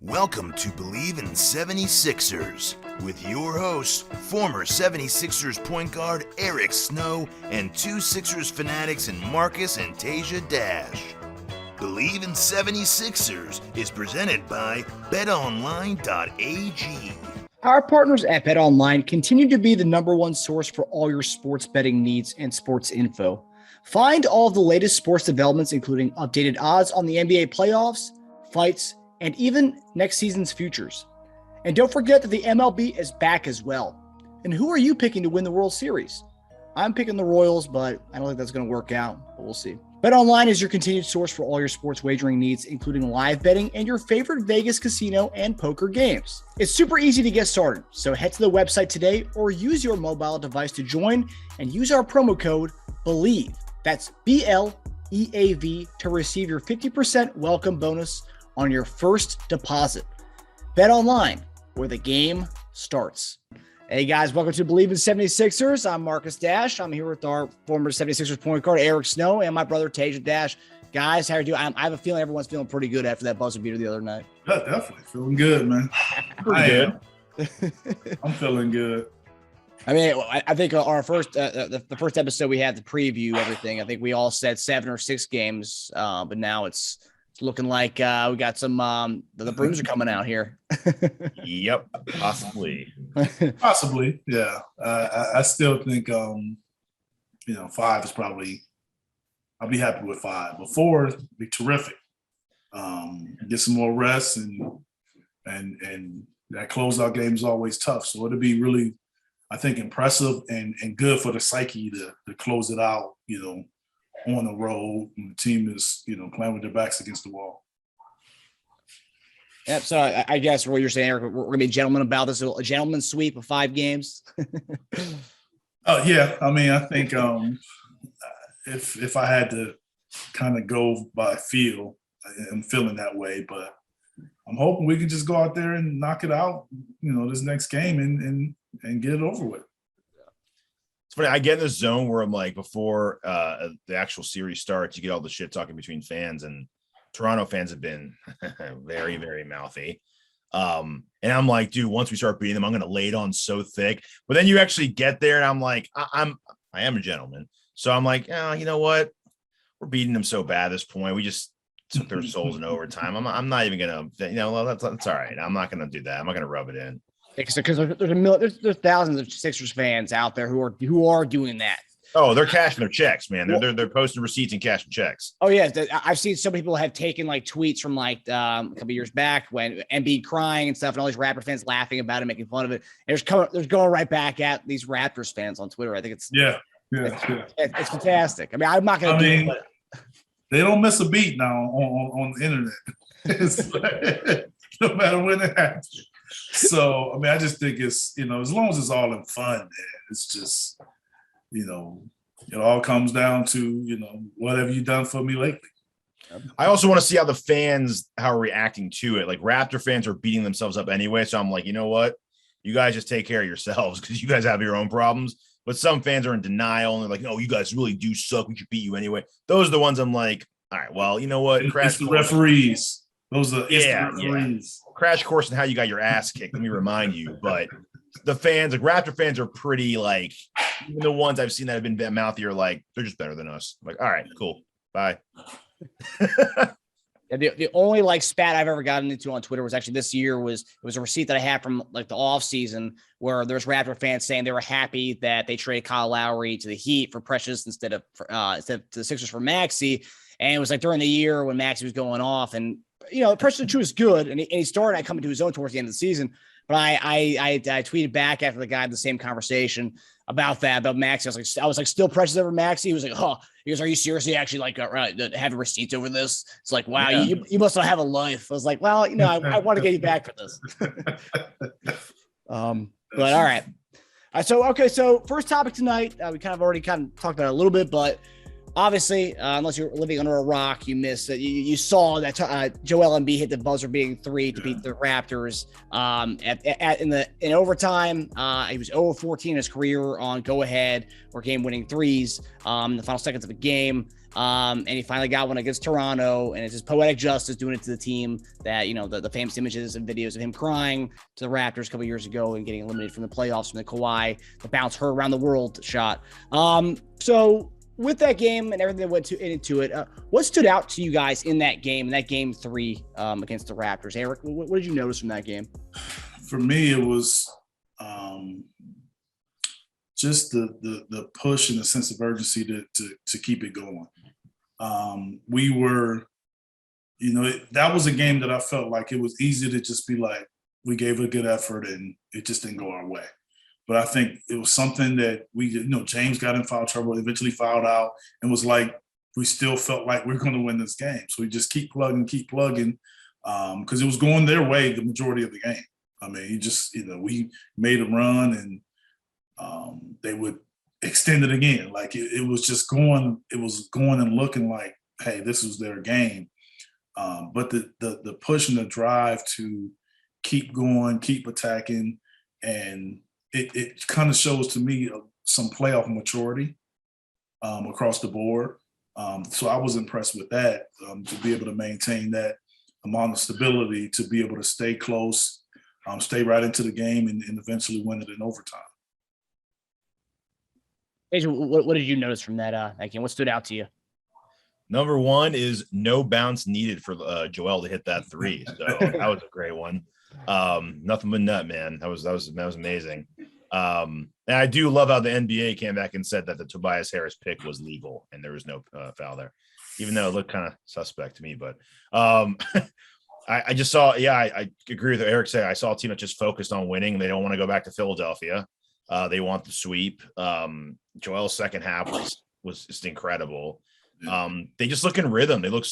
Welcome to Bleav In 76ers with your hosts, former 76ers point guard Eric Snow and two Sixers fanatics in Marcus and Teja Dash. Bleav In 76ers is presented by BetOnline.AG. Our partners at BetOnline continue to be the number one source for all your sports betting needs and sports info. Find all of the latest sports developments, including updated odds on the NBA playoffs, fights, and even next season's futures. And don't forget that the MLB is back as well. And who are you picking to win the World Series? I'm picking the Royals, but I don't think that's going to work out, but we'll see. BetOnline is your continued source for all your sports wagering needs, including live betting and your favorite Vegas casino and poker games. It's super easy to get started, so head to the website today or use your mobile device to join and use our promo code BLEAV, that's BLEAV, to receive your 50% welcome bonus on your first deposit. BetOnline, where the game starts. Hey guys, welcome to Bleav In 76ers. I'm Marcus Dash. I'm here with our former 76ers point guard Eric Snow and my brother Teja Dash. Guys, how are you doing? I have a feeling everyone's feeling pretty good after that buzzer beater the other night. Yeah, definitely feeling good, man. I'm feeling good. I mean, I think our first, the first episode we had to preview everything. I think we all said 7 or 6 games, but now it's looking like we got some the Brooms are coming out here. Yep, possibly. Yeah. I still think 5 is probably. I'll be happy with 5, but 4 would be terrific. Get some more rest and that closeout game is always tough, so it'll be really, I think, impressive and good for the psyche to close it out. On the road, and the team is, playing with their backs against the wall. Yep. So I guess what you're saying, Eric, we're going to be gentlemen about this, a gentleman's sweep of 5 games. Oh yeah. I mean, I think if I had to kind of go by feel, I'm feeling that way, but I'm hoping we can just go out there and knock it out, this next game and get it over with. It's funny. I get in this zone where I'm like, before the actual series starts, you get all the shit talking between fans, and Toronto fans have been very, very mouthy. And I'm like, dude, once we start beating them, I'm going to lay it on so thick. But then you actually get there, and I'm like, I am a gentleman. So I'm like, oh, you know what? We're beating them so bad at this point. We just took their souls in overtime. I'm not even going to, that's all right. I'm not going to do that. I'm not going to rub it in. Because there's thousands of Sixers fans out there who are doing that. Oh, they're cashing their checks, man. They're posting receipts and cashing checks. Oh yeah, I've seen some people have taken like tweets from a couple years back when Embiid crying and stuff, and all these Raptor fans laughing about it, making fun of it. And there's going right back at these Raptors fans on Twitter. I think it's it's fantastic. I mean, I'm not going to do it. They don't miss a beat now on the internet. It's no matter when it happens. So, I mean, I just think it's, as long as it's all in fun, man, it's just, it all comes down to, what have you done for me lately? I also want to see how the fans, how are reacting to it. Like, Raptor fans are beating themselves up anyway. So I'm like, you know what? You guys just take care of yourselves because you guys have your own problems. But some fans are in denial and they're like, no, you guys really do suck. We should beat you anyway. Those are the ones I'm like, all right, well, you know what? It's the referees. Those are the referees. Crash course on how you got your ass kicked. Let me remind you. But the fans, like Raptor fans, are pretty like, even the ones I've seen that have been mouthier, like they're just better than us. I'm like, all right, cool, bye. The only spat I've ever gotten into on Twitter was actually this year. It was a receipt that I had from the off season where there's Raptor fans saying they were happy that they traded Kyle Lowry to the Heat for Precious instead of to the Sixers for Maxey. And it was like during the year when Maxey was going off, and Precious True is good, and he started coming to his own towards the end of the season. But I tweeted back after the guy had the same conversation about Maxey. I was like, still Precious over Maxey. He was like, oh, he goes, are you seriously actually having receipts over this? It's like, wow, you must not have a life. I was like, well, I want to get you back for this. But all right. So first topic tonight, we kind of already talked about it a little bit, but obviously, unless you're living under a rock, you missed it. You saw that Joel Embiid hit the buzzer beating 3 to beat the Raptors. In overtime, he was 0-14 in his career on go-ahead or game-winning threes in the final seconds of the game. And he finally got one against Toronto, and it's just poetic justice doing it to the team that, the famous images and videos of him crying to the Raptors a couple years ago and getting eliminated from the playoffs from the Kawhi, the bounce her around the world shot. So with that game and everything that went into it, what stood out to you guys in that game 3 against the Raptors? Eric, what did you notice from that game? For me, it was just the push and the sense of urgency to keep it going. We were, that was a game that I felt like it was easy to just be like, we gave a good effort and it just didn't go our way. But I think it was something that we did. James got in foul trouble, eventually fouled out, and was like, we still felt like we're going to win this game. So we just keep plugging, because it was going their way the majority of the game. I mean, we made a run and they would extend it again. Like it was just going. It was going and looking like, hey, this was their game. But the push and the drive to keep going, keep attacking, and it kind of shows to me some playoff maturity across the board. So I was impressed with that, to be able to maintain that amount of stability, to be able to stay close, stay right into the game, and eventually win it in overtime. Teja, what did you notice from that game? What stood out to you? Number one is no bounce needed for Joel to hit that 3. So that was a great one. Nothing but net, man. That was amazing. And I do love how the NBA came back and said that the Tobias Harris pick was legal and there was no foul there, even though it looked kind of suspect to me. But I just saw, I agree with what Eric said. I saw a team that just focused on winning. They don't want to go back to Philadelphia. They want the sweep. Joel's second half was just incredible. They just look in rhythm. They look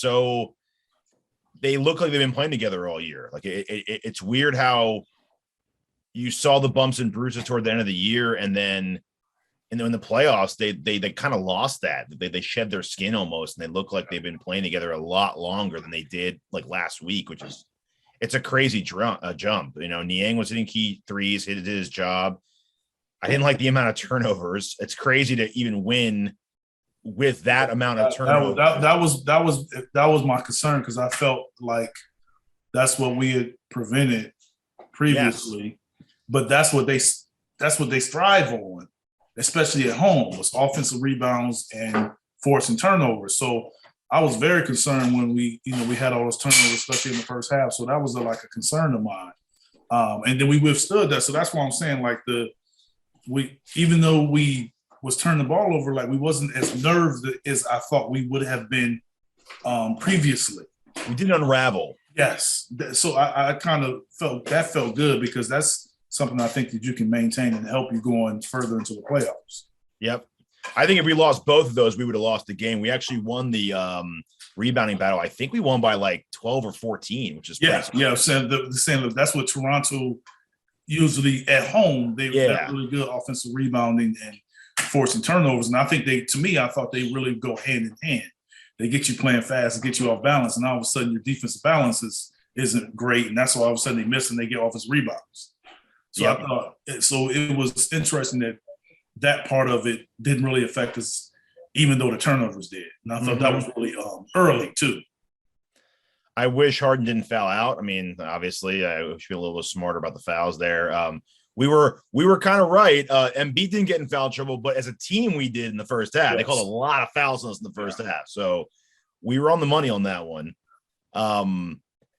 like they've been playing together all year. Like it's weird how you saw the bumps and bruises toward the end of the year, and then in the playoffs, they kind of lost that. They shed their skin almost, and they look like they've been playing together a lot longer than they did like last week, it's a crazy jump. Niang was hitting key threes, did his job. I didn't like the amount of turnovers. It's crazy to even win with that amount of turnover. That was my concern, because I felt like that's what we had prevented previously. Yes. But that's what they strive on, especially at home, was offensive rebounds and forcing turnovers. So I was very concerned when we had all those turnovers, especially in the first half. So that was like a concern of mine. And then we withstood that. So that's why I'm saying, like, even though we was turning the ball over, like, we wasn't as nerved as I thought we would have been previously. We didn't unravel. Yes. So I kind of felt good, because that's something I think that you can maintain and help you going further into the playoffs. Yep. I think if we lost both of those, we would have lost the game. We actually won the rebounding battle. I think we won by like 12 or 14, which is saying that's what Toronto usually at home. They're really good offensive rebounding and forcing turnovers. And I think I thought they really go hand in hand. They get you playing fast and get you off balance, and all of a sudden your defensive balance isn't great, and that's why all of a sudden they miss and they get offensive rebounds. So I thought, it was interesting that part of it didn't really affect us, even though the turnovers did. And I thought that was really early too. I wish Harden didn't foul out. I mean, obviously, I should be a little smarter about the fouls there. We were kind of right. Embiid didn't get in foul trouble, but as a team, we did in the first half. Yes. They called a lot of fouls on us in the first half, so we were on the money on that one.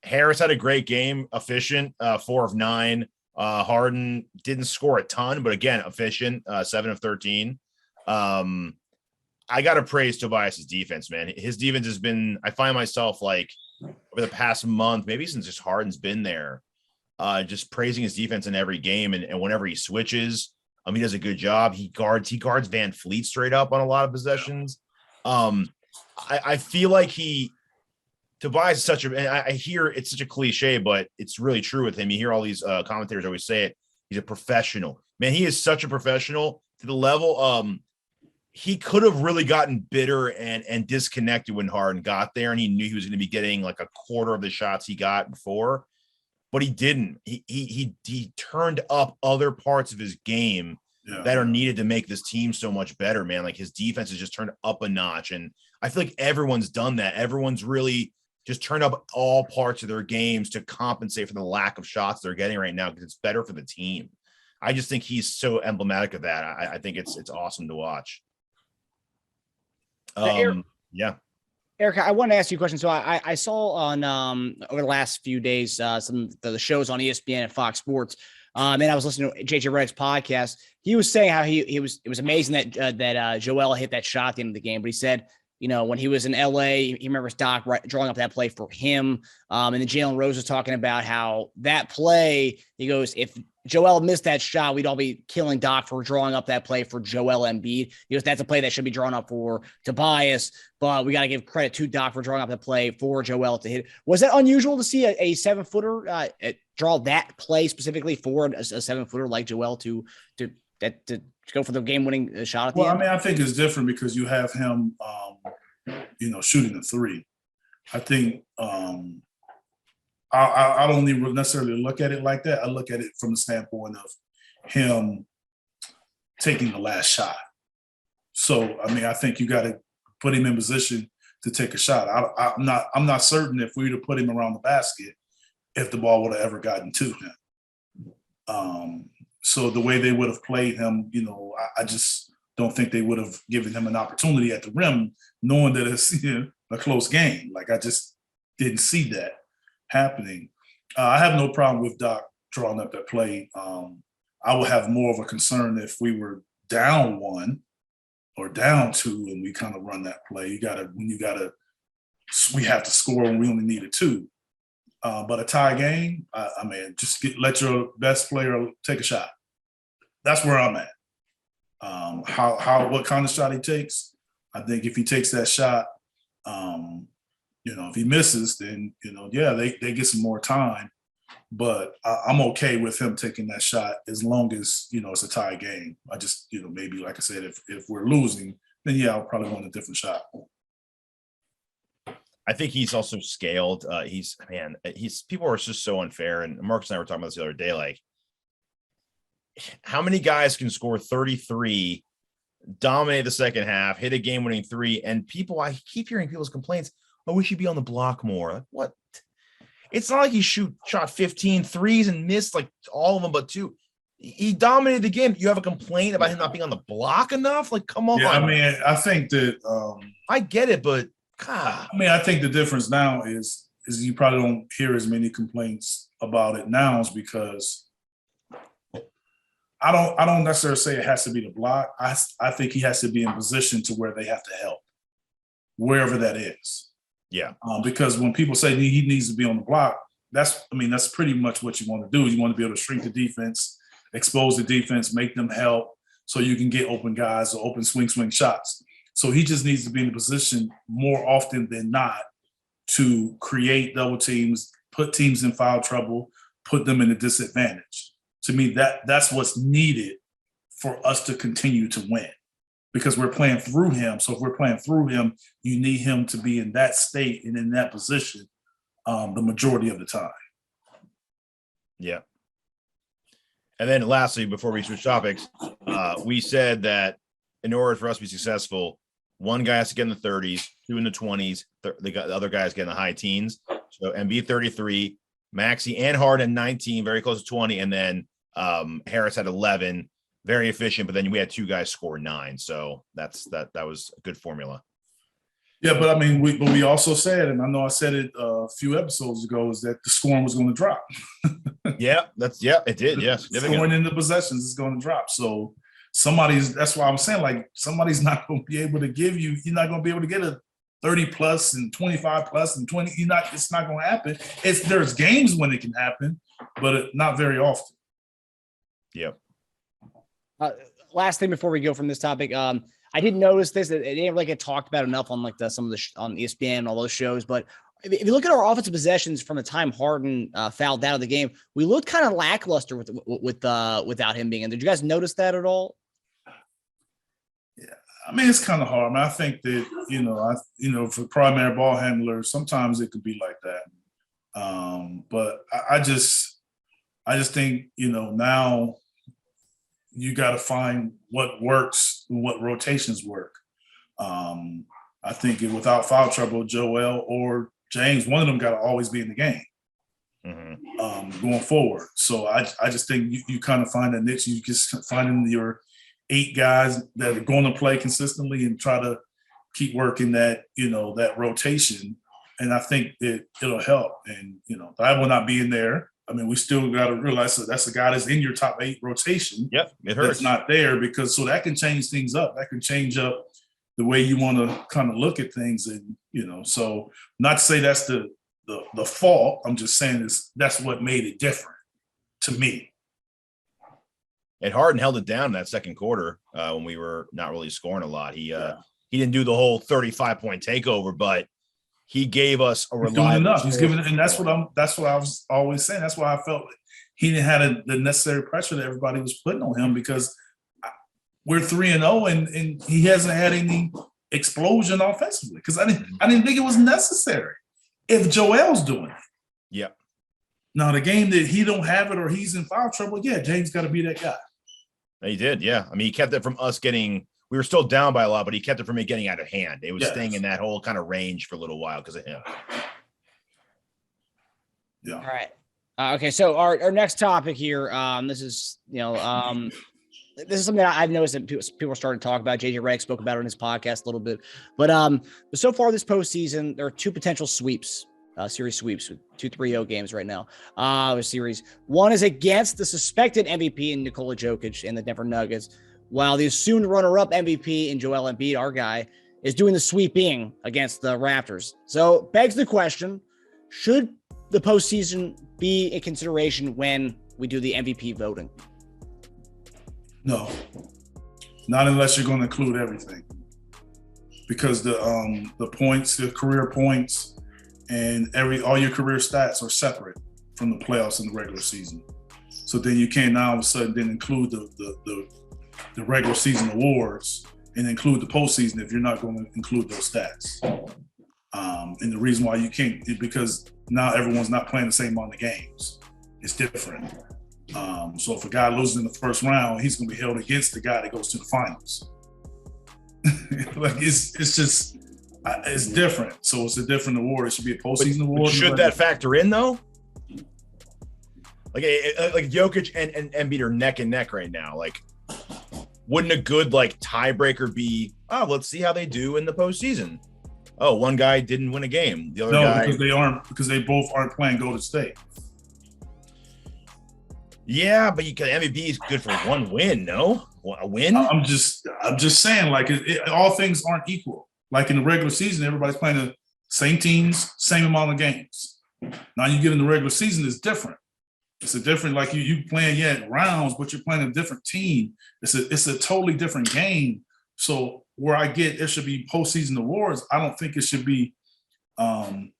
Harris had a great game, efficient, 4 of 9. Harden didn't score a ton, but again, efficient, 7 of 13. I got to praise Tobias's defense, man. His defense has been, I find myself like over the past month, maybe since just Harden's been there, just praising his defense in every game. And whenever he switches, he does a good job. He guards Van Fleet straight up on a lot of possessions. I feel like Tobias is such a, and I hear it's such a cliche, but it's really true with him. You hear all these commentators always say it. He's a professional, man. He is such a professional to the level. He could have really gotten bitter and disconnected when Harden got there, and he knew he was going to be getting like a quarter of the shots he got before, but he didn't. He turned up other parts of his game that are needed to make this team so much better, man. Like his defense has just turned up a notch, and I feel like everyone's done that. Everyone's really just turned up all parts of their games to compensate for the lack of shots they're getting right now because it's better for the team. I just think he's so emblematic of that. I think it's awesome to watch. Yeah. Erica, I want to ask you a question. So I saw on over the last few days some of the shows on ESPN and Fox Sports, and I was listening to JJ Redick's podcast. He was saying how it was amazing that Joel hit that shot at the end of the game, but he said, when he was in LA, he remembers Doc drawing up that play for him. And then Jalen Rose was talking about how that play, he goes, if Joel missed that shot, we'd all be killing Doc for drawing up that play for Joel Embiid. He goes, that's a play that should be drawn up for Tobias, but we got to give credit to Doc for drawing up the play for Joel to hit. Was that unusual to see a 7-footer draw that play specifically for a 7-footer like Joel to go for the game-winning shot at the end? I think it's different because you have him, shooting a three. I think I don't even necessarily look at it like that. I look at it from the standpoint of him taking the last shot. So, I think you got to put him in position to take a shot. I'm not certain if we were to put him around the basket, if the ball would have ever gotten to him. So the way they would have played him, I just don't think they would have given him an opportunity at the rim, knowing that it's a close game. Like, I just didn't see that happening. I have no problem with Doc drawing up that play. I would have more of a concern if we were down 1 or down 2 and we kind of run that play. We have to score when we only needed 2. But a tie game, just let your best player take a shot. That's where I'm at. What kind of shot he takes, I think if he takes that shot, if he misses, then, they get some more time. But I'm okay with him taking that shot as long as, it's a tie game. I just, maybe, like I said, if we're losing, then, I'll probably want a different shot. I think he's also scaled. People are just so unfair. And Marcus and I were talking about this the other day. Like, how many guys can score 33, dominate the second half, hit a game-winning 3, and I keep hearing people's complaints, we should be on the block more. Like, what? It's not like he shot 15 threes and missed like all of them but 2. He dominated the game. You have a complaint about him not being on the block enough? Like, come on. Yeah, I think that I get it, but God. I think the difference now is you probably don't hear as many complaints about it now is because I don't necessarily say it has to be the block. I think he has to be in position to where they have to help, wherever that is. Yeah. Because when people say he needs to be on the block, that's pretty much what you want to do. You want to be able to shrink the defense, expose the defense, make them help so you can get open guys or open swing shots. So he just needs to be in a position more often than not to create double teams, put teams in foul trouble, put them in a disadvantage. To me, that's what's needed for us to continue to win because we're playing through him. So if we're playing through him, you need him to be in that state and in that position the majority of the time. Yeah. And then lastly, before we switch topics, we said that in order for us to be successful, one guy has to get in the 30s, 2 in the 20s, the other guys get in the high teens. So Embiid 33, Maxey and Harden 19, very close to 20, and then Harris had 11, very efficient. But then we had 2 guys score 9, so that was a good formula. Yeah, but we also said, and I know I said it a few episodes ago, is that the scoring was going to drop. It did. Yes, scoring in the possessions is going to drop. So that's why I'm saying, like, somebody's not going to be able to give you. You're not going to be able to get a 30 plus and 25 plus and 20. It's not going to happen. There's games when it can happen, but not very often. Yep. Last thing before we go from this topic, I didn't notice this. It didn't really get talked about enough on some of the on ESPN and all those shows. But if you look at our offensive possessions from the time Harden fouled out of the game, we looked kind of lackluster without him being in. Did you guys notice that at all? Yeah, it's kind of hard. I think that for primary ball handlers, sometimes it could be like that. But I just think now you got to find what works and what rotations work. I think without foul trouble, Joel or James, one of them got to always be in the game going forward. So I just think you kind of find a niche. You just find your 8 guys that are going to play consistently and try to keep working that, that rotation. And I think it'll help. And, I will not be in there. I mean, we still got to realize that that's the guy that's in your top 8 rotation. Yep, it hurts. That's not there so that can change things up. That can change up the way you want to kind of look at things. And, so not to say that's the fault. I'm just saying that's what made it different to me. And Harden held it down in that second quarter when we were not really scoring a lot. He didn't do the whole 35-point takeover, but he gave us a reliable. Enough. He's giving, and that's what I was always saying. That's why I felt like he didn't have the necessary pressure that everybody was putting on him, because we're 3-0 and he hasn't had any explosion offensively. Because I didn't think it was necessary if Joel's doing it. Yeah. Now the game that he don't have it or he's in foul trouble, James got to be that guy. He did, yeah. I mean, he kept it from us getting. We were still down by a lot, but he kept it from it getting out of hand. It was staying in that whole kind of range for a little while because of him. Yeah. All right. Okay. So our next topic here. This is this is something that I've noticed that people started to talk about. JJ Redick spoke about it on his podcast a little bit, but so far this postseason, there are 2 potential sweeps. Series sweeps with 2 3-0 games right now. Series one is against the suspected MVP in Nikola Jokic and the Denver Nuggets, while the assumed runner-up MVP in Joel Embiid, our guy, is doing the sweeping against the Raptors. So begs the question: should the postseason be in consideration when we do the MVP voting? No, not unless you're going to include everything, because the points, the career points, and all your career stats are separate from the playoffs and the regular season. So then you can't now all of a sudden then include the regular season awards and include the postseason if you're not going to include those stats. And the reason why you can't is because now everyone's not playing the same amount of games. It's different. So if a guy loses in the first round, he's going to be held against the guy that goes to the finals. Like it's just. It's different. So it's a different award. It should be a postseason award. Should that factor in though? Like Jokic and Embiid are neck and neck right now. Like, wouldn't a good tiebreaker be? Oh, let's see how they do in the postseason. Oh, one guy didn't win a game. The other guy because they both aren't playing Golden State. Yeah, but MVP is good for one win. No, a win. I'm just saying, all things aren't equal. Like in the regular season, everybody's playing the same teams, same amount of games. Now you get in the regular season, it's different. It's a different, you playing rounds, but you're playing a different team. It's a totally different game. So where I get it should be postseason awards, I don't think it should be, that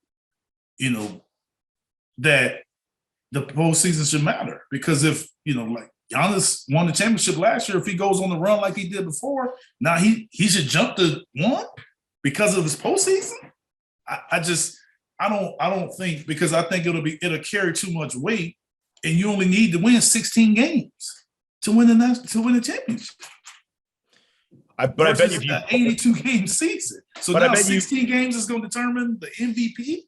the postseason should matter. Because if, Giannis won the championship last year, if he goes on the run like he did before, now he should jump to 1 because of his postseason. I don't think, because I think it'll carry too much weight, and you only need to win 16 games to win the championship. But I bet if you 82 game season, so now 16 games is going to determine the MVP.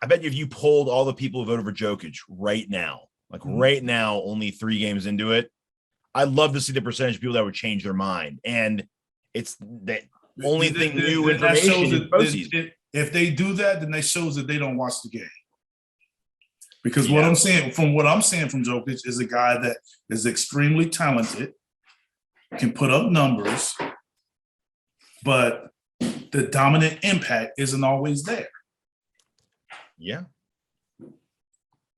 I bet if you polled all the people who voted for Jokic right now, right now, only 3 games into it, I'd love to see the percentage of people that would change their mind. And it's the only thing new information. If they do that, then that shows that they don't watch the game. Because what I'm seeing from Jokic is a guy that is extremely talented, can put up numbers, but the dominant impact isn't always there. Yeah.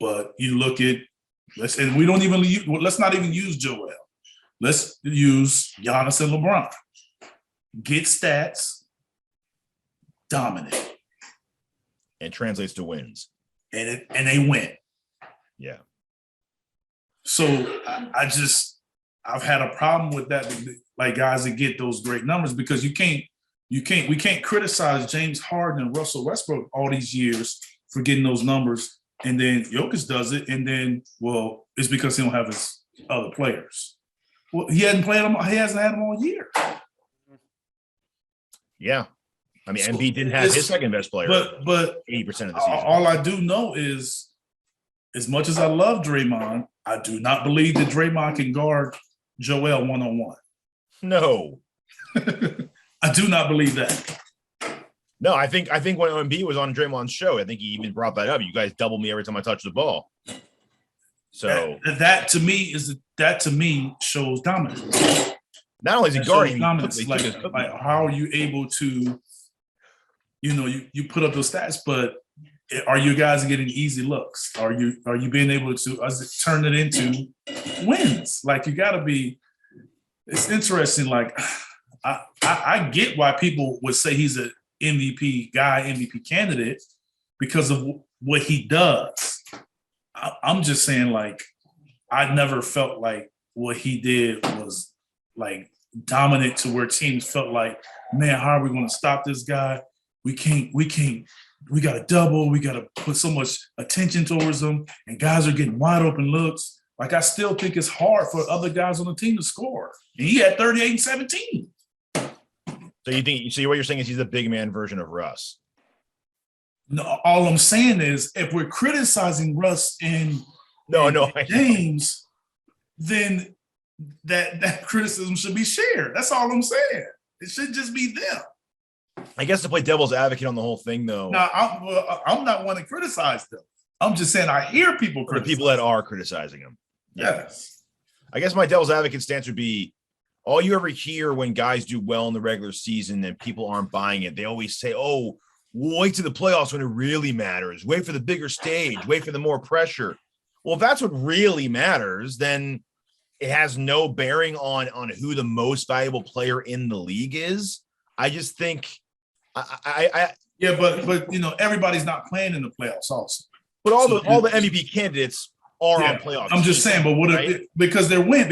But you look at, let's not even use Joel. Let's use Giannis and LeBron. Get stats, dominant. And translates to wins. And they win. Yeah. So I've had a problem with that, guys that get those great numbers, because we can't criticize James Harden and Russell Westbrook all these years for getting those numbers, and then Jokic does it, and then it's because he don't have his other players. Well, he hasn't played them. He hasn't had them all year. Yeah. I mean, Embiid didn't have his second best player, but 80% of the season. All I do know is, as much as I love Draymond, I do not believe that Draymond can guard Joel one-on-one. No. I do not believe that. No, I think when Embiid was on Draymond's show, I think he even brought that up. You guys double me every time I touch the ball. So that to me shows dominance. Not only is he guarding, like how are you able to, you put up those stats, but are you guys getting easy looks? Are you being able to turn it into wins? Like, you got to be. It's interesting. Like, I get why people would say he's an MVP guy, MVP candidate, because of what he does. I'm just saying, like, I never felt like what he did was like dominant to where teams felt like, man, how are we going to stop this guy? We got to double. We got to put so much attention towards him, and guys are getting wide open looks. Like, I still think it's hard for other guys on the team to score. And he had 38 and 17. So what you're saying is he's a big man version of Russ? No, all I'm saying is, if we're criticizing Russ and James, then that criticism should be shared. That's all I'm saying. It should just be them. I guess to play devil's advocate on the whole thing, though. Now, I'm not one to criticize them. I'm just saying I hear people criticize. The people that are criticizing him. Yes. I guess my devil's advocate stance would be, all you ever hear when guys do well in the regular season and people aren't buying it, they always say, oh, wait to the playoffs when it really matters. Wait for the bigger stage. Wait for the more pressure. Well, if that's what really matters, then it has no bearing on who the most valuable player in the league is. I just think yeah, but everybody's not playing in the playoffs also. But all the MVP candidates are on playoffs. I'm just saying, but what if, because they win.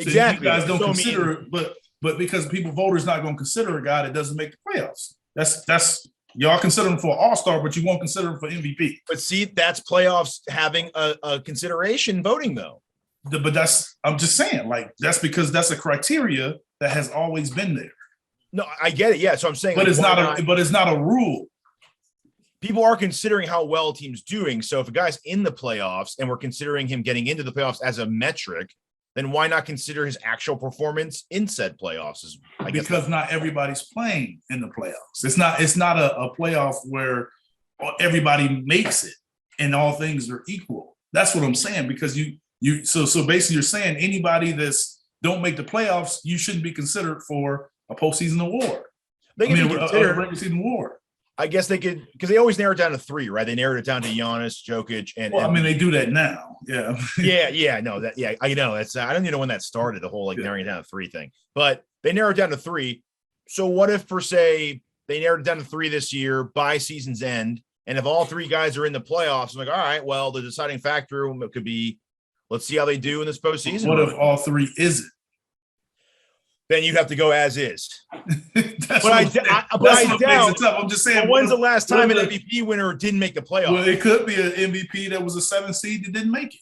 So exactly. you guys don't consider it, but because voters not going to consider a guy that doesn't make the playoffs. That's y'all consider him for an all-star, but you won't consider him for MVP. But see, that's playoffs having a consideration voting, though. But I'm just saying, like, that's because that's a criteria that has always been there. No, I get it. Yeah, so I'm saying, but it's not a rule. People are considering how well a team's doing. So if a guy's in the playoffs and we're considering him getting into the playoffs as a metric, then why not consider his actual performance in said playoffs? Because not everybody's playing in the playoffs. It's not a playoff where everybody makes it and all things are equal. That's what I'm saying. Because so basically you're saying anybody that's don't make the playoffs, you shouldn't be considered for a postseason award. They can be considered a regular season award. I guess they could, because they always narrow it down to three, right? They narrowed it down to Giannis, Jokic, and. Well, I mean, they do that now. Yeah. yeah. No, I know. I don't even know when that started, the whole narrowing it down to three thing. But they narrowed it down to three. So what if, per se, they narrowed it down to three this year by season's end, and if all three guys are in the playoffs, I'm like, all right, well, the deciding factor could be, let's see how they do in this postseason. What if all three isn't? Then you have to go as is. But I doubt. I'm just saying. When's the last time an MVP winner didn't make the playoffs? Well, it could be an MVP that was a 7 seed that didn't make it.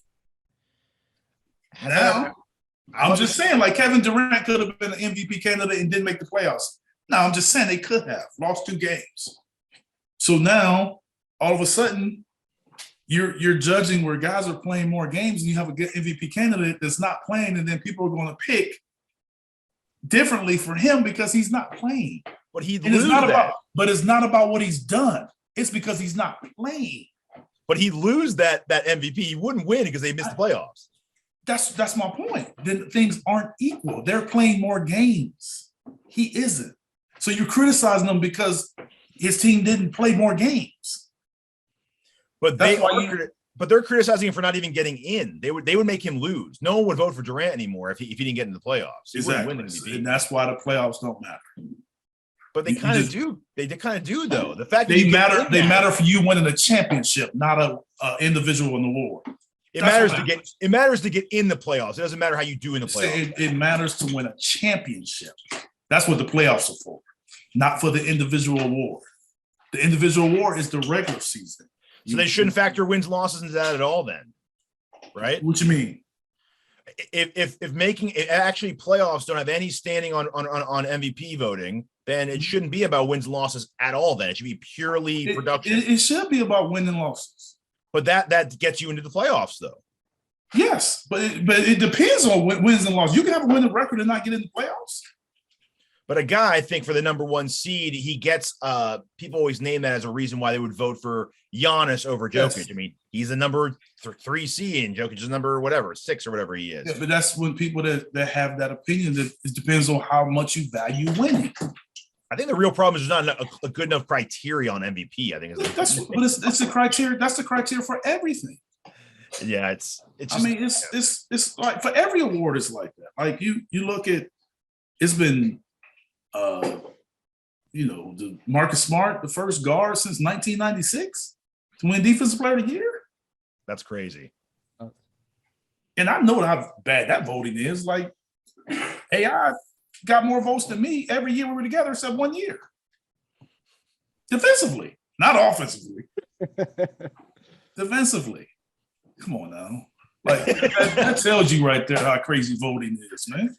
Now, I'm just saying, like Kevin Durant could have been an MVP candidate and didn't make the playoffs. No, I'm just saying they could have lost 2 games. So now, all of a sudden, you're judging where guys are playing more games, and you have a good MVP candidate that's not playing, and then people are going to pick differently for him because he's not playing. But it's not about what he's done. It's because he's not playing. But he'd lose that MVP. He wouldn't win because they missed the playoffs. That's my point. Then things aren't equal. They're playing more games. He isn't. So you're criticizing him because his team didn't play more games. But they're criticizing him for not even getting in. They would make him lose. No one would vote for Durant anymore if he didn't get in the playoffs. He exactly. Wouldn't win the MVP. And that's why the playoffs don't matter. But they kind of do. They kind of do, though. The fact that they matter. They matter for you winning a championship, not a individual award. It matters to get in the playoffs. It doesn't matter how you do in the playoffs. It matters to win a championship. That's what the playoffs are for, not for the individual award. The individual award is the regular season. So they shouldn't factor wins, losses into that at all, then, right? What you mean? If making it actually playoffs don't have any standing on MVP voting, then it shouldn't be about wins and losses at all. Then it should be purely production. It should be about wins and losses. But that gets you into the playoffs, though. Yes, but it depends on wins and losses. You can have a winning record and not get in the playoffs. But a guy, I think, for the number 1 seed, he gets people always name that as a reason why they would vote for Giannis over Jokic. Yes. I mean, he's the number 3 seed, and Jokic is number 6 or whatever he is. Yeah, but that's when people that have that opinion, that it depends on how much you value winning. I think the real problem is there's not a good enough criteria on MVP. I think it's a criteria. That's the criteria for everything. Yeah, it's. Just, I mean, it's like for every award, it's like that. Like you look at, it's been, the Marcus Smart, the first guard since 1996 to win Defensive Player of the Year. That's crazy. And I know how bad that voting is. Like, AI got more votes than me every year we were together, except 1 year. Defensively, not offensively. Defensively. Come on now. Like that tells you right there how crazy voting is, man.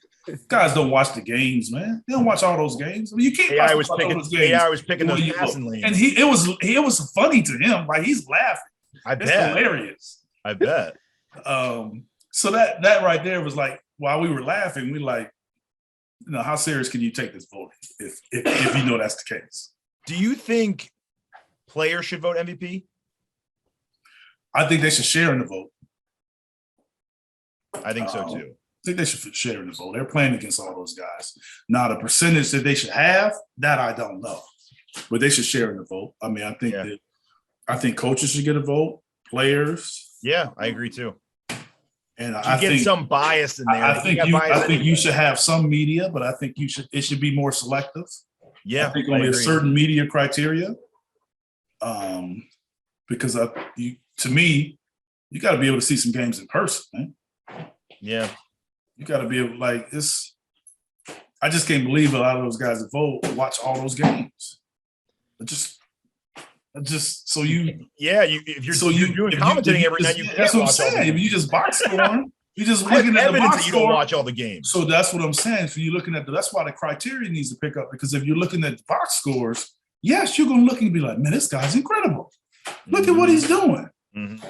Guys don't watch the games, man. They don't watch all those games. I mean, you can't. AI was picking those passing lanes, and it was funny to him. Like he's laughing. It's hilarious. I bet. So that right there was like, while we were laughing, we like, how serious can you take this voting if you know that's the case? Do you think players should vote MVP? I think they should share in the vote. I think so too. I think they should share in the vote. They're playing against all those guys. Now, the percentage that they should have, that I don't know, but they should share in the vote. I mean, I think coaches should get a vote. Players. Yeah, I agree too. And I think some bias in there. I think you should have some media, but I think it should be more selective. Yeah, I think only a certain media criteria. Because to me, you got to be able to see some games in person, man. Yeah, you got to be able, like, this. I just can't believe a lot of those guys that vote watch all those games. Just so you. Yeah, if you're doing commentating every night, that's what I'm saying. If you just box scoring, you just looking at the box that you score. don't watch all the games. So that's what I'm saying. So you're looking at that's why the criteria needs to pick up, because if you're looking at the box scores, yes, you're gonna look and be like, man, this guy's incredible. Look at what he's doing. Mm-hmm.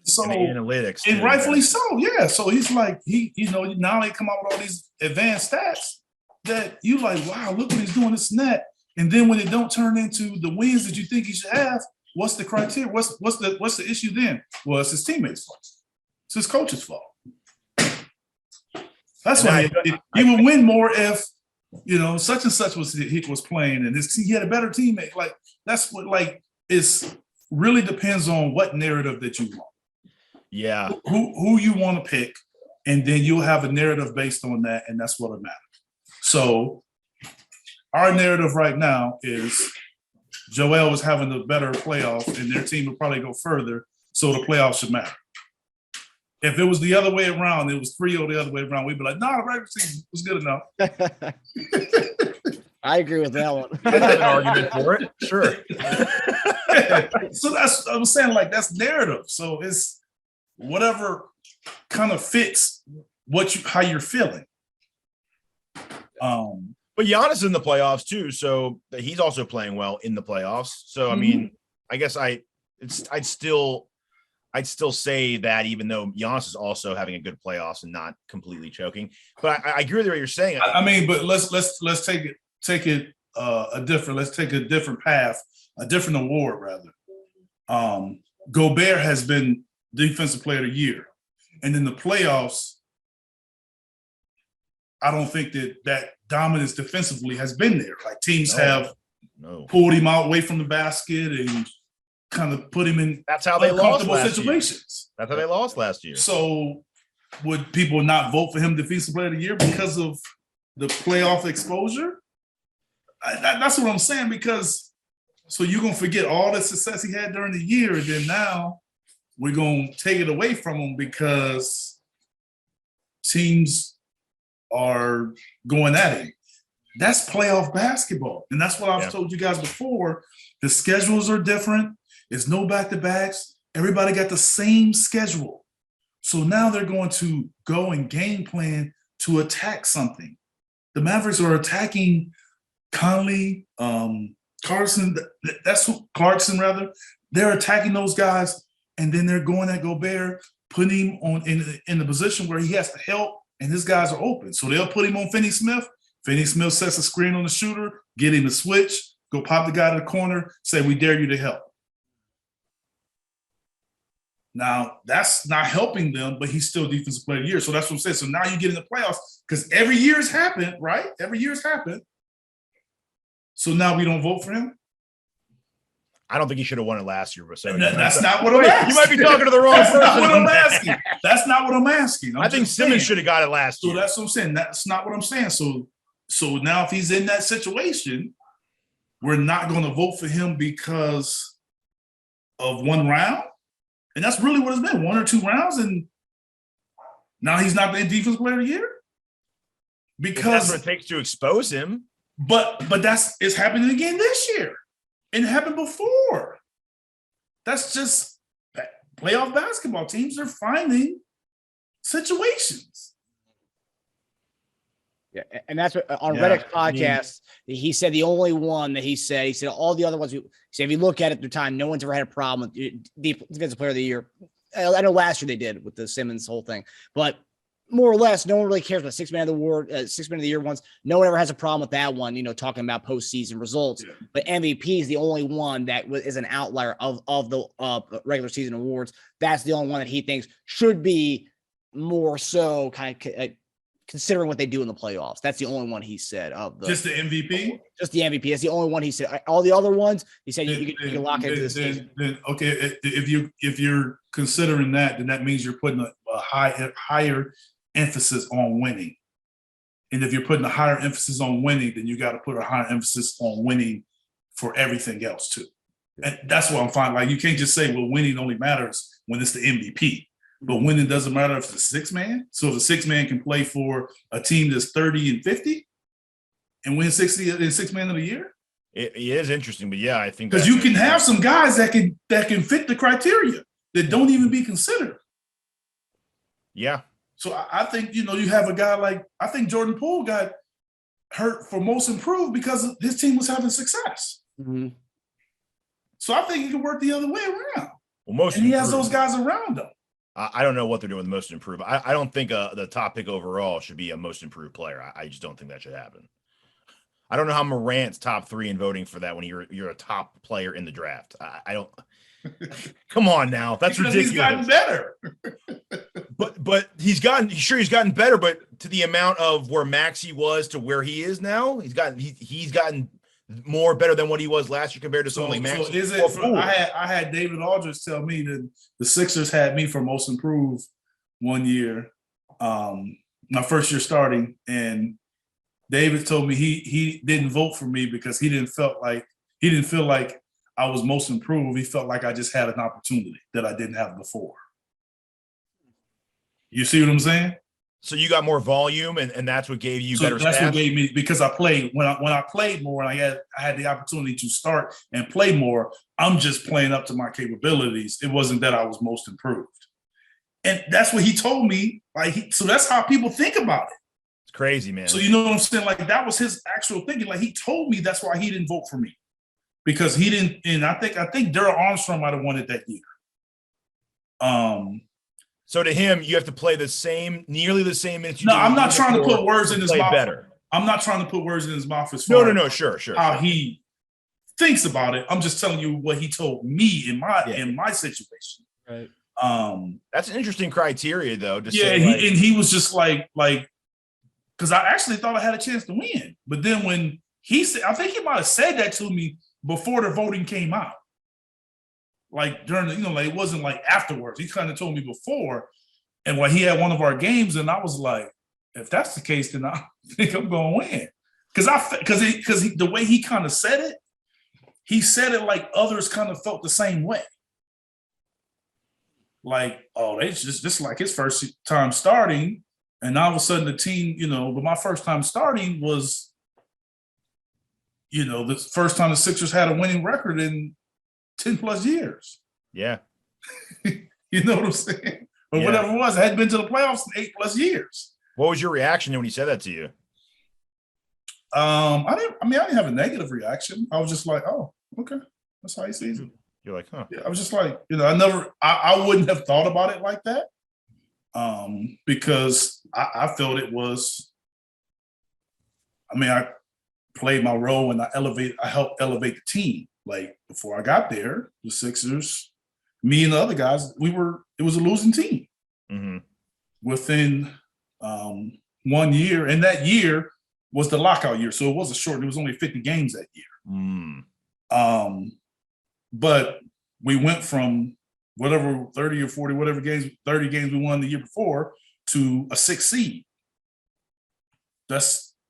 So analytics, and rightfully so, yeah. So he's like, now they come out with all these advanced stats that you like, wow, look what he's doing, this and that. And then when it don't turn into the wins that you think he should have, what's the criteria? What's the issue then? Well, it's his teammates' fault. It's his coach's fault. That's why he would win more if such and such was playing and he had a better teammate. Like that's what it's really depends on what narrative that you want. Yeah, who you want to pick, and then you'll have a narrative based on that, and that's what it matters. So our narrative right now is Joel was having a better playoff, and their team would probably go further, so the playoffs should matter. If it was the other way around, it was 3-0 the other way around, we'd be like, the regular season was good enough. I agree with that one. That's an argument for it. Sure. So that's, I'm saying, like, that's narrative. So it's whatever kind of fits how you're feeling. But Giannis is in the playoffs too, so he's also playing well in the playoffs. So I mean, I guess I'd still say that, even though Giannis is also having a good playoffs and not completely choking. But I agree with what you're saying. I mean, but let's take it let's take a different path, a different award rather. Gobert has been Defensive Player of the Year, and in the playoffs, I don't think that dominance defensively has been there. Like teams have pulled him away from the basket and kind of put him in that's how they lost situations. That's how they lost last year. So would people not vote for him Defensive Player of the Year because of the playoff exposure? That's what I'm saying, because so you're going to forget all the success he had during the year, and then now we're going to take it away from him because teams are going at him. That's playoff basketball. And that's what I've told you guys before. The schedules are different. It's no back-to-backs. Everybody got the same schedule. So now they're going to go and game plan to attack something. The Mavericks are attacking Conley, Clarkson. Clarkson rather. They're attacking those guys, and then they're going at Gobert, putting him on in the position where he has to help, and his guys are open. So they'll put him on Finney-Smith. Finney-Smith sets a screen on the shooter, get him to switch, go pop the guy to the corner, say, we dare you to help. Now, that's not helping them, but he's still Defensive Player of the Year. So that's what I'm saying. So now you get in the playoffs because every year's happened, right? Every year's happened. So now we don't vote for him? I don't think he should have won it last year. But so that's not what I'm asking. You might be talking to the wrong person. That's not what I'm asking. That's not what I'm asking. I think Simmons should have got it last year. So that's what I'm saying. That's not what I'm saying. So now if he's in that situation, we're not going to vote for him because of one round? And that's really what it's been, 1 or 2 rounds, and now he's not the Defensive Player of the Year? Because that's what it takes to expose him. But it's happening again this year. And it happened before. That's just playoff basketball. Teams are finding situations. Yeah, and that's what on Reddick's podcast, he said the only one that he said all the other ones, he said if you look at it through time, no one's ever had a problem with Defensive Player of the Year. I know last year they did with the Simmons whole thing, but more or less, no one really cares about 6 Man of the Year ones. No one ever has a problem with that one, talking about postseason results. Yeah. But MVP is the only one that is an outlier of the regular season awards. That's the only one that he thinks should be more so kind of considering what they do in the playoffs. That's the only one he said of the just the MVP. Just the MVP. That's the only one he said. All the other ones, he said you can lock into this. Okay, if you're considering that, then that means you're putting a higher emphasis on winning. And if you're putting a higher emphasis on winning, then you got to put a higher emphasis on winning for everything else too. And that's what I'm finding. Like you can't just say, well, winning only matters when it's the MVP. But winning doesn't matter if it's a 6-man. So if the 6-man can play for a team that's 30 and 50 and win 60 in 6-man of the year. It is interesting, but yeah, I think because you can have some guys that can fit the criteria that don't even be considered. Yeah. So I think, you have a guy like, I think Jordan Poole got hurt for most improved because his team was having success. Mm-hmm. So I think he can work the other way around. Well, he has those guys around him. I don't know what they're doing with most improved. I don't think the top pick overall should be a most improved player. I just don't think that should happen. I don't know how Morant's top 3 in voting for that when you're a top player in the draft. I don't. Come on now, that's because ridiculous. He's gotten better. but he's gotten better. But to the amount of where Maxey was to where he is now, he's gotten more better than what he was last year compared to someone like Maxey. So is it? I had David Aldridge tell me that the Sixers had me for most improved one year, my first year starting, and David told me he didn't vote for me because he didn't feel like I was most improved. He felt like I just had an opportunity that I didn't have before. You see what I'm saying? So you got more volume, and that's what gave you better stats? That's what gave me, because I played when I played more, and I had the opportunity to start and play more. I'm just playing up to my capabilities. It wasn't that I was most improved, and that's what he told me. So that's how people think about it. It's crazy, man. So you know what I'm saying? Like that was his actual thinking. Like he told me that's why he didn't vote for me, because he didn't. And I think Daryl Armstrong might have won it that year. So to him, you have to play nearly the same minutes. No, I'm not trying to put words in his mouth. Better. I'm not trying to put words in his mouth as far as sure. How he thinks about it. I'm just telling you what he told me in my situation. Right. That's an interesting criteria, though. He was just like, because I actually thought I had a chance to win, but then when he said, I think he might have said that to me before the voting came out. Like during the, it wasn't like afterwards. He kind of told me before, and when he had one of our games, and I was like, if that's the case, then I think I'm going to win. Because the way he kind of said it, he said it like others kind of felt the same way. Like, oh, they just like his first time starting, and all of a sudden the team, but my first time starting was, the first time the Sixers had a winning record in 10 plus years. Yeah. You know what I'm saying? Or whatever it was. I hadn't been to the playoffs in 8 plus years. What was your reaction when he said that to you? I didn't have a negative reaction. I was just like, oh, okay, that's how he sees it. You're like, huh? Yeah, I was just like, I wouldn't have thought about it like that. Because I felt it was. I played my role and I helped elevate the team. Like before I got there, the Sixers, me and the other guys, it was a losing team. Mm-hmm. Within 1 year, and that year was the lockout year, so it wasn't short. It was only 50 games that year. But we went from whatever 30 or 40, whatever games, 30 games we won the year before to a 6th seed.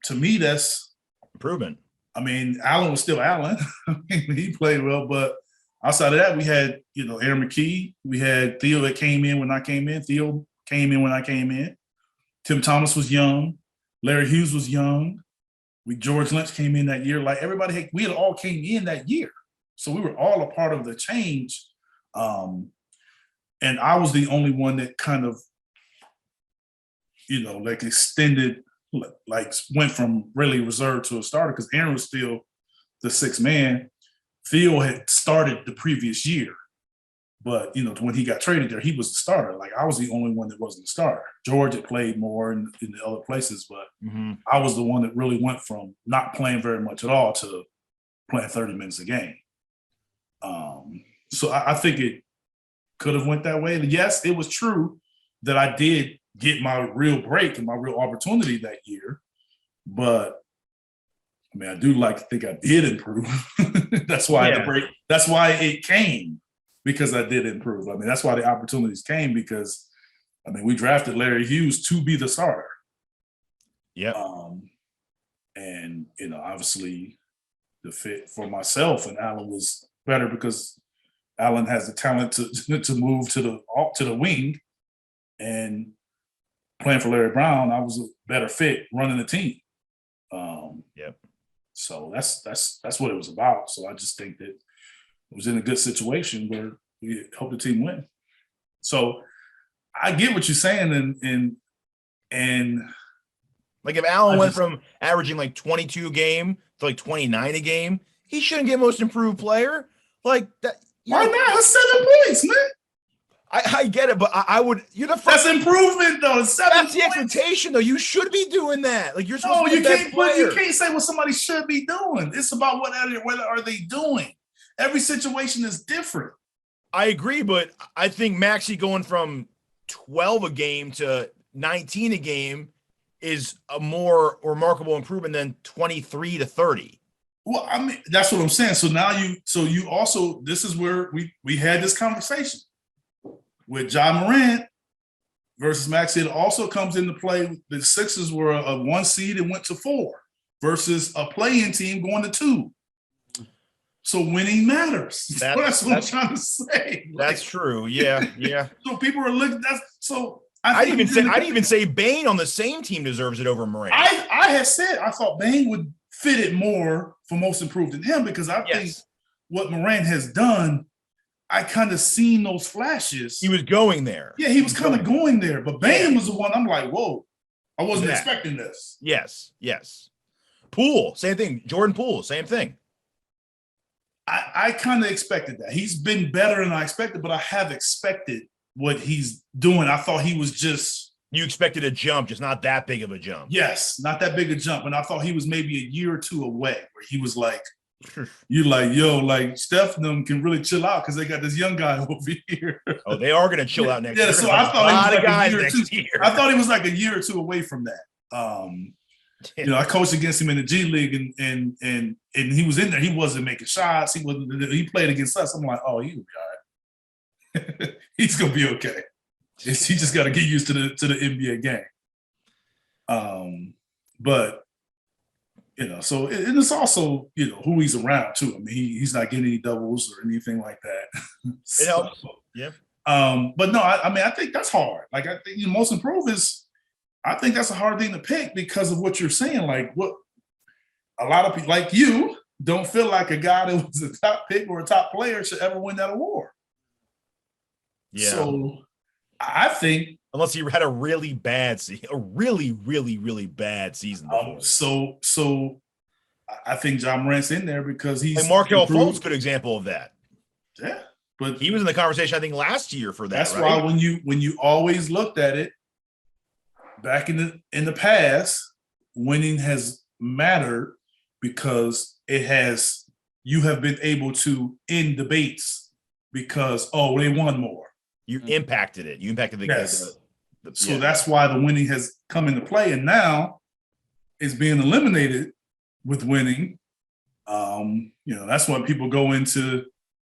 To me, that's improvement. Allen was still Allen. He played well, but outside of that, we had, Aaron McKee. We had Theo that came in when I came in. Theo came in when I came in. Tim Thomas was young. Larry Hughes was young. George Lynch came in that year. Like everybody, we had all came in that year. So we were all a part of the change. And I was the only one that kind of, extended, went from really reserve to a starter because Aaron was still the 6th man. Theo had started the previous year, but when he got traded there, he was the starter. Like I was the only one that wasn't the starter. George had played more in the other places, but I was the one that really went from not playing very much at all to playing 30 minutes a game. So I think it could have went that way. And yes, it was true that I did get my real break and my real opportunity that year. But I do like to think I did improve. That's why the break. That's why it came, because I did improve. That's why the opportunities came, because we drafted Larry Hughes to be the starter. Yeah. And obviously the fit for myself and Allen was better because Allen has the talent to move to the wing, and playing for Larry Brown, I was a better fit running the team. So that's what it was about. So I just think that it was in a good situation where we hope the team win. So I get what you're saying, and like if Allen went from averaging like 22 a game to like 29 a game, he shouldn't get most improved player. Like that. Why not? That's 7 points, man. I get it, but I would. You're the That's first. improvement, though. That's the expectation, though. You should be doing that. Like you're supposed to be you the best player. You can't say what somebody should be doing. It's about what are they doing. Every situation is different. I agree, but I think Maxey going from 12 a game to 19 a game is a more remarkable improvement than 23 to 30. Well, that's what I'm saying. So now you also, this is where we had this conversation with John Morant versus Maxey. It also comes into play. The Sixers were a 1 seed and went to 4 versus a play-in team going to 2. So winning matters. That's what I'm trying to say. That's true. Yeah. So people are looking. I'd even say Bane on the same team deserves it over Morant. I had said I thought Bane would fit it more for most improved than him, because I think what Morant has done, I kind of seen those flashes. He was going there. Yeah, he was kind of going there. But Bane was the one I'm like, whoa, I wasn't expecting this. Yes. Poole, same thing. Jordan Poole, same thing. I kind of expected that. He's been better than I expected, but I have expected what he's doing. I thought he was just... You expected a jump, just not that big of a jump. Yes, not that big a jump. And I thought he was maybe a year or 2 away, where he was like, you're like, yo, like Steph and them can really chill out because they got this young guy over here. Oh, they are going to chill out next year. Yeah, so I thought he was like a year or 2. I thought he was like a year or 2 away from that. I coached against him in the G League, and he was in there. He wasn't making shots. He played against us. I'm like, oh, he'll be all right. He's gonna be okay. He just got to get used to the NBA game. But so and it's also who he's around too. I mean, he's not getting any doubles or anything like that. It helps. Yeah. But no, I think that's hard. Like I think most improved is. I think that's a hard thing to pick because of what you're saying. Like what a lot of people like you don't feel like a guy that was a top pick or a top player should ever win that award. Yeah. So I think unless you had a really bad season, a really, really, really bad season before. So I think John Morant's in there because he's like Markelle Fultz, good example of that. Yeah, but he was in the conversation I think last year for that. That's right? why when you always looked at it back in the past, winning has mattered because you have been able to end debates because they won more. You impacted it. You impacted the yes. So that's why the winning has come into play, and now it's being eliminated with winning. That's why people go into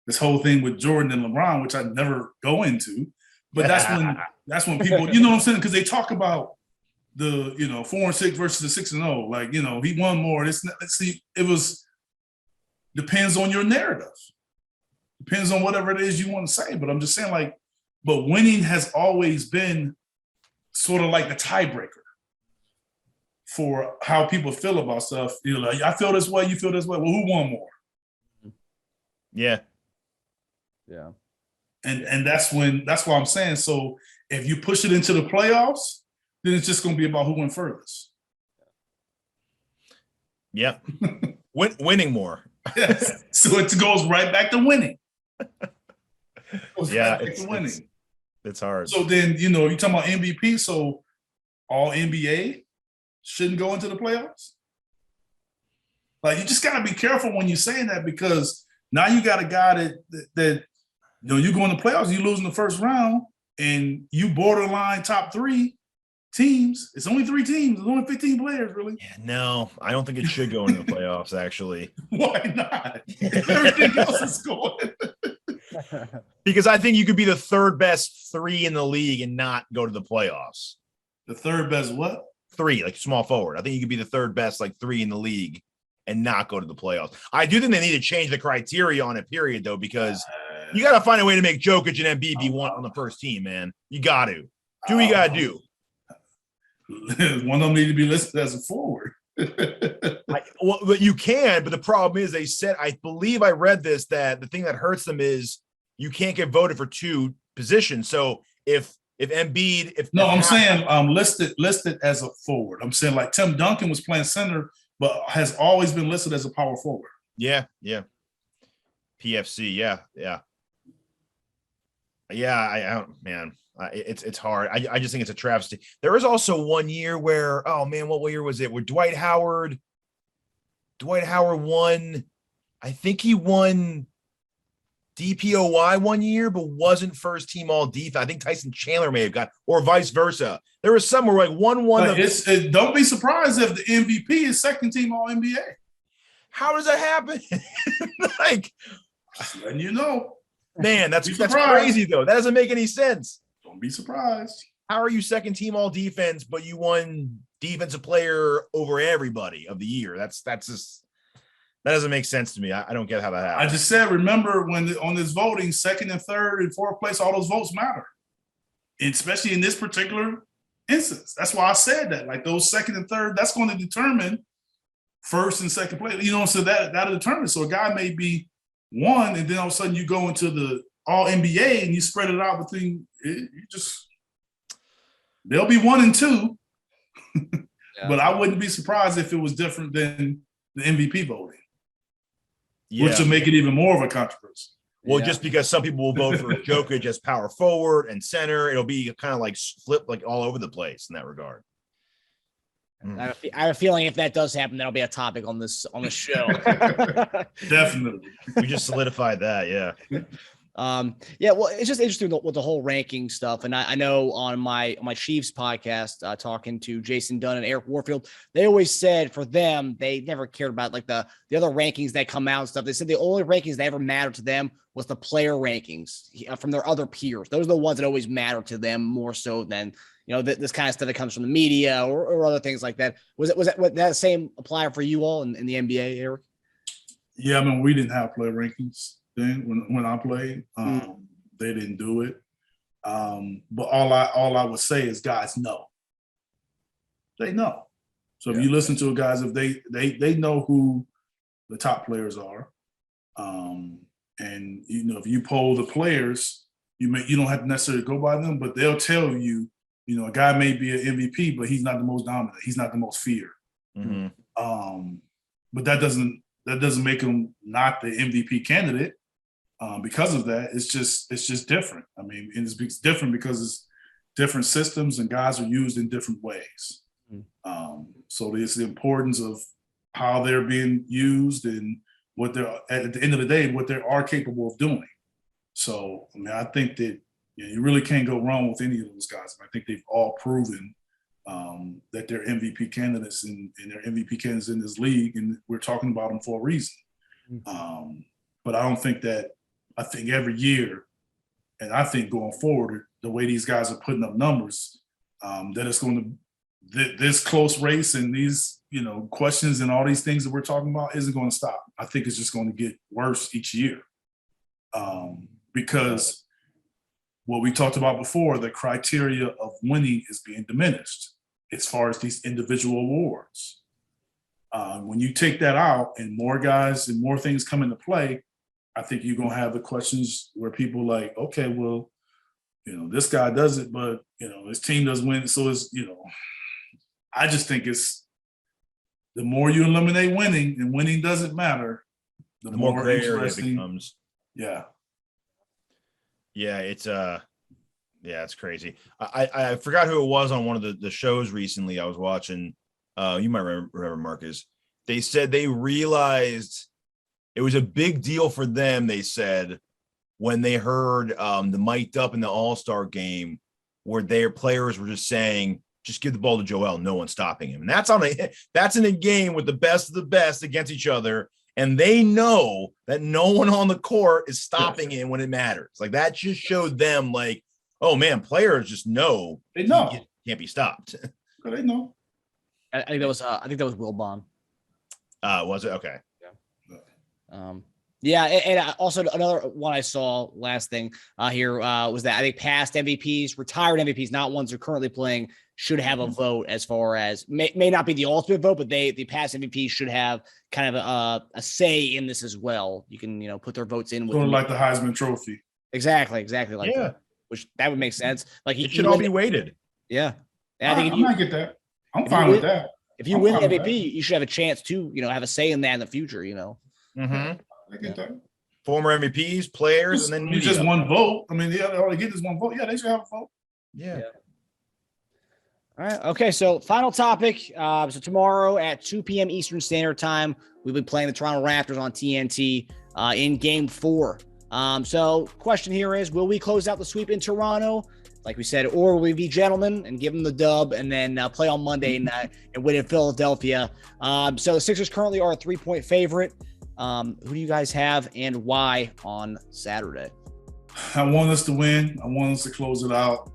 this whole thing with Jordan and LeBron, which I never go into. But that's when people, you know what I'm saying? Because they talk about the 4-6 versus the 6-0. Like, he won more. Depends on your narrative. Depends on whatever it is you want to say. But I'm just saying, like, but winning has always been sort of like the tiebreaker for how people feel about stuff. Like, I feel this way, you feel this way. Well, who won more? Yeah. Yeah. And that's why I'm saying, so if you push it into the playoffs, then it's just going to be about who went furthest. Yeah. Winning more. Yes. So it goes right back to winning. It's hard. So then, you're talking about MVP, so all NBA shouldn't go into the playoffs? Like, you just got to be careful when you're saying that, because now you got a guy that you go in the playoffs, you lose in the first round, and you borderline top 3 teams. It's only 3 teams. There's only 15 players, really. Yeah, no, I don't think it should go into the playoffs, actually. Why not? Everything else is going. Because I think you could be the third best 3 in the league and not go to the playoffs. The third best what? 3, like small forward. I think you could be the third best, like 3 in the league and not go to the playoffs. I do think they need to change the criteria on it, period, though, because you got to find a way to make Jokic and Embiid be one on the first team, man. You got to. Do what you got to do. One of them need to be listed as a forward. But you can, but the problem is they said, I believe I read this, that the thing that hurts them is you can't get voted for 2 positions. So if Embiid, I'm saying listed as a forward. I'm saying, like, Tim Duncan was playing center, but has always been listed as a power forward. Yeah. PFC. Yeah. I don't, man. It's hard. I just think it's a travesty. There was also one year where, what year was it? Where Dwight Howard won. I think he won DPOY one year, but wasn't first team all defense. I think Tyson Chandler may have got, or vice versa. There was somewhere like one. Don't be surprised if the MVP is second team all NBA. How does that happen? Like, just letting you know. Man, that's crazy though. That doesn't make any sense. Don't be surprised. How are you second team all defense, but you won defensive player over everybody of the year? That's just, that doesn't make sense to me. I don't get how that happens. I just said, remember when on this voting, second and third and fourth place, all those votes matter, and especially in this particular instance. That's why I said that. Like, those second and third, that's going to determine first and second place. So that'll determine. So a guy may be 1, and then all of a sudden you go into the all NBA and you spread it out between. They'll be 1 and 2, yeah. But I wouldn't be surprised if it was different than the MVP voting. Yeah. Which will make it even more of a controversy. Well, just because some people will vote for Jokic as power forward and center, it'll be kind of like flip, like all over the place in that regard. I have a feeling if that does happen, that'll be a topic on this show. Definitely. We just solidified that, yeah. Well, it's just interesting with the whole ranking stuff. And I know on my Chiefs podcast, talking to Jason Dunn and Eric Warfield, they always said for them, they never cared about like the other rankings that come out and stuff. They said the only rankings that ever mattered to them was the player rankings from their other peers. Those are the ones that always matter to them more so than, this kind of stuff that comes from the media or other things like that. Was that same apply for you all in the NBA, Eric? Yeah, I mean, we didn't have player rankings then when I played. They didn't do it. But all I would say is guys know. They know. So if you listen to guys, if they know who the top players are, and if you poll the players, you don't have to necessarily go by them, but they'll tell you, a guy may be an MVP, but he's not the most dominant. He's not the most feared. Mm-hmm. but that doesn't make him not the MVP candidate. Because of that, it's just different. I mean, it's different because it's different systems and guys are used in different ways. So it's the importance of how they're being used and what they're, at the end of the day, what they are capable of doing. So, I mean, I think that you really can't go wrong with any of those guys. I think they've all proven that they're MVP candidates and they're MVP candidates in this league, and we're talking about them for a reason. But I don't think that – I think every year, and I think going forward, the way these guys are putting up numbers, that it's going to – this close race and these, questions and all these things that we're talking about isn't going to stop. I think it's just going to get worse each year because what we talked about before, the criteria of winning is being diminished as far as these individual awards. When you take that out and more guys and more things come into play, I think you're going to have the questions where people like, okay, well, this guy does it, but, his team doesn't win. So it's, I just think it's the more you eliminate winning and winning doesn't matter, the more gray area it interesting becomes. Yeah. Yeah, it's crazy. I forgot who it was on one of the shows recently I was watching. You might remember Marcus. They said they realized it was a big deal for them, they said, when they heard the mic'd up in the All-Star game where their players were just saying, just give the ball to Joel, no one's stopping him. And that's in a game with the best of the best against each other. And they know that no one on the court is stopping him when it matters. Like that just showed them like, oh man, players just know they know he can't be stopped. They know. I think that was Wilbon. Was it? Okay. Yeah. And also another one I saw last thing here was that I think past MVPs, retired MVPs, not ones who are currently playing, should have a vote as far as may not be the ultimate vote, but the past MVPs should have kind of a say in this as well. You can, put their votes in with sort of like the Heisman Trophy. Exactly like that. Which that would make sense. Like it should all be weighted. Yeah. And I think I might get that. I'm fine with that. If you win the MVP, you should have a chance to, have a say in that in the future, I get that. Former MVPs, players, and then you just one vote. I mean, all they get is one vote. Yeah, they should have a vote. Yeah. All right. Okay. So final topic. So tomorrow at 2 p.m. Eastern Standard Time, we'll be playing the Toronto Raptors on TNT in Game 4. So question here is, will we close out the sweep in Toronto, like we said, or will we be gentlemen and give them the dub and then play on Monday night and win in Philadelphia? So the Sixers currently are a 3-point favorite. Who do you guys have and why on Saturday? I want us to win. I want us to close it out.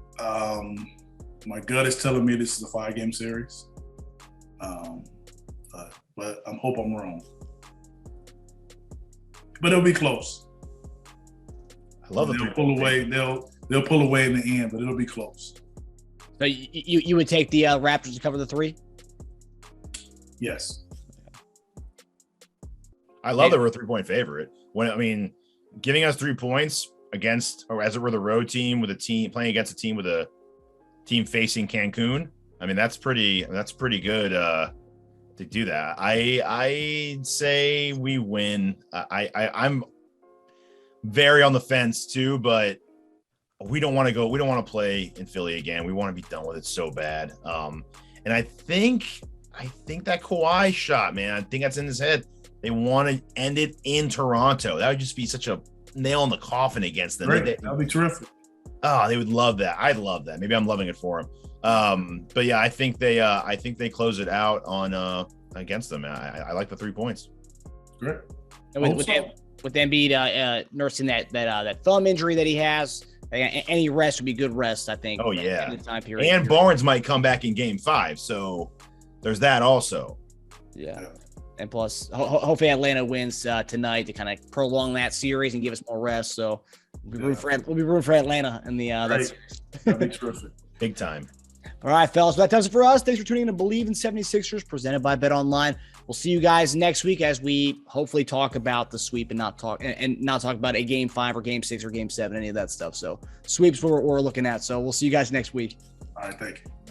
My gut is telling me this is a 5-game series. But I hope I'm wrong. But it'll be close. I love it. They'll pull away. They'll pull away in the end, but it'll be close. So you would take the Raptors to cover the 3? Yes. I love that we're a 3-point favorite. Giving us 3 points against, or as it were, the road team with a team playing against a team with a team facing Cancun. I mean, that's pretty good to do that. I say we win. I'm very on the fence too, but we don't want to play in Philly again. We want to be done with it so bad. And I think that Kawhi shot, man, I think that's in his head. They want to end it in Toronto. That would just be such a nail in the coffin against them. That would be terrific. Oh, they would love that. I'd love that. Maybe I'm loving it for them. But yeah, I think they close it out on against them. I like the 3 points. Great. With Embiid nursing that thumb injury that he has, any rest would be good rest, I think. Oh yeah. Time period. And Barnes might come back in Game 5, so there's that also. Yeah. And plus, hopefully Atlanta wins tonight to kind of prolong that series and give us more rest. So we'll be rooting for Atlanta in the that series. That'd be terrific. Big time. All right, fellas. Well, that does it for us. Thanks for tuning in to Bleav in 76ers, presented by BetOnline. We'll see you guys next week as we hopefully talk about the sweep and not talk about a Game 5 or Game 6 or Game 7, any of that stuff. So sweeps we're looking at. So we'll see you guys next week. All right, thank you.